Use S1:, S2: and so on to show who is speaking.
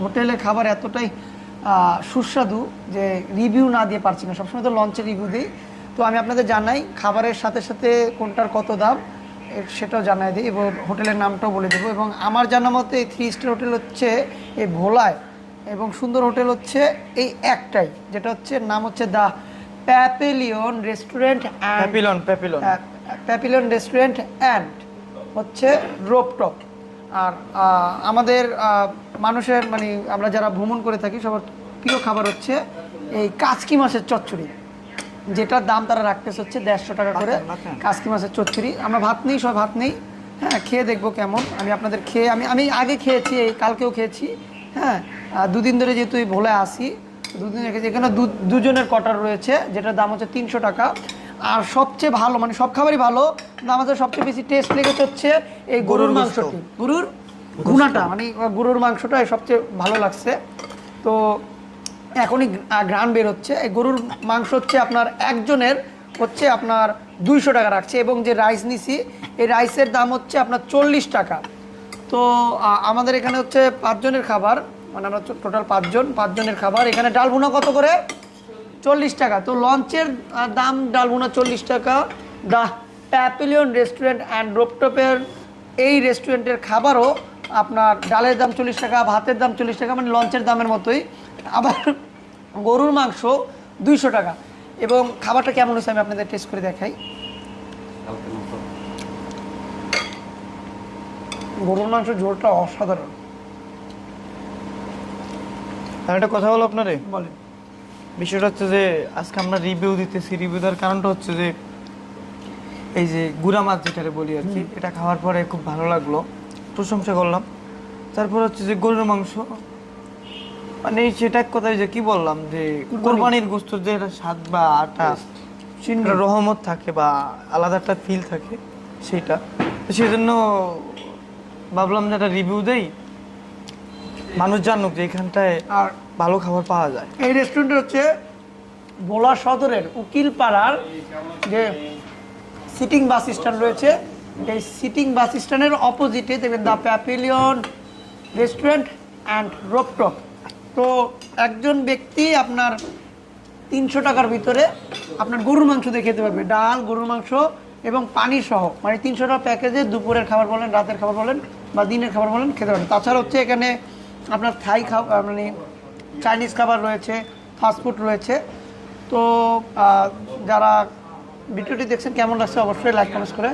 S1: হোটেলের খাবার এতটাই সুস্বাদু যে রিভিউ না দিয়ে পারছি না, সবসময় তো লঞ্চে রিভিউ দিই। তো আমি আপনাদের জানাই খাবারের সাথে সাথে কোনটার কত দাম সেটাও জানাই দিই এবং হোটেলের নামটাও বলে দেবো। এবং আমার জানা মতে এই 3 স্টার হোটেল হচ্ছে এই ভোলায়, এবং সুন্দর হোটেল হচ্ছে এই একটাই, যেটা হচ্ছে নাম হচ্ছে the Papillon restaurant and Papillon restaurant and হচ্ছে রোপটপ। আর আমাদের মানুষের মানে আমরা যারা ভ্রমণ করে থাকি সবার প্রিয় খাবার হচ্ছে এই কাচকি মাছের চচ্চড়ি, যেটার দাম তারা রাখতেছে হচ্ছে 150 টাকা করে। কাচকি মাছের চচ্চড়ি, আমরা ভাত নেই, সব ভাত নেই। হ্যাঁ, খেয়ে দেখবো কেমন। আমি আপনাদের খেয়ে আমি আগে খেয়েছি, এই কালকেও খেয়েছি। হ্যাঁ, 2 দিন ধরে যেহেতু এই ভোলায় আসি, 2 দিন রেখেছি। এখানে দুজনের কোয়ার্টার রয়েছে, যেটার দাম হচ্ছে 300 টাকা। আর সবচেয়ে ভালো মানে সব খাবারই ভালো, কিন্তু আমাদের সবচেয়ে বেশি টেস্ট লেগেছে হচ্ছে এই গরুর মাংসটি, গরুর ভুনাটা, মানে গরুর মাংসটা সবচেয়ে ভালো লাগছে। তো এখনই গ্রান বের হচ্ছে। এই গরুর মাংস হচ্ছে আপনার একজনের হচ্ছে আপনার 200 টাকা রাখছে, এবং যে রাইস নিছি এই রাইসের দাম হচ্ছে আপনার 40 টাকা। তো আমাদের এখানে হচ্ছে 5 জনের খাবার, মানে আমরা টোটাল 5 জনের খাবার। এখানে ডাল ভুনা কত করে? 40 টাকা। তো লঞ্চের দাম ডাল ভুনা 40 টাকা। দ্য প্যাপিলিয়ন রেস্টুরেন্ট অ্যান্ড রোপটপের এই রেস্টুরেন্টের খাবারও আপনার ডালের দাম 40 টাকা, ভাতের দাম 40 টাকা, মানে লঞ্চের দামের মতোই। আবার গরুর মাংস 200 টাকা। এবং খাবারটা কেমন হয়েছে আমি আপনাদের টেস্ট করে দেখাই। গরুর মাংস ঝোলটা অসাধারণ।
S2: আর একটা কথা বলো আপনারে,
S1: বলেন।
S2: বিষয়টা হচ্ছে যে আজকে আমরা রিভিউ দিতেছি, রিভিউ দেওয়ার কারণটা হচ্ছে যে এই যে গুড়া মাছ যেটারে বলি আর কি, এটা খাওয়ার পরে খুব ভালো লাগলো, প্রশংসা করলাম। তারপর হচ্ছে যে গরুর মাংস, মানে সেটা এক কথায় যে কি বললাম যে কোরবানির গোশতের যে একটা স্বাদ বা আটা রহমত থাকে বা আলাদা একটা ফিল থাকে, সেইটা সেই জন্য ভাবলাম যে একটা রিভিউ দেই, মানুষ জানুক যে এখানটায়
S1: আর
S2: ভালো খাবার পাওয়া যায়।
S1: এই রেস্টুরেন্ট হচ্ছে ভোলা সদরের উকিলপাড়ার যে সিটিং বাস স্ট্যান্ড রয়েছে, এই সিটিং বাস স্ট্যান্ডের অপোজিটে দেখবেন দ্য প্যাপিলিয়ন রেস্টুরেন্ট অ্যান্ড রোপটপ। তো একজন ব্যক্তি আপনার 300 টাকার ভিতরে আপনার গরুর মাংস দিয়ে খেতে পারবে, ডাল, গরুর মাংস এবং পানি সহ, মানে 300 টাকা প্যাকেজে দুপুরের খাবার বলেন, রাতের খাবার বলেন বা দিনের খাবার বলেন খেতে পারবেন। তাছাড়া হচ্ছে এখানে আপনার থাই খাবার, মানে চাইনিজ খাবার রয়েছে, ফাস্টফুড রয়েছে। তো যারা ভিডিওটি দেখছেন কেমন লাগছে অবশ্যই লাইক কমেন্টস করে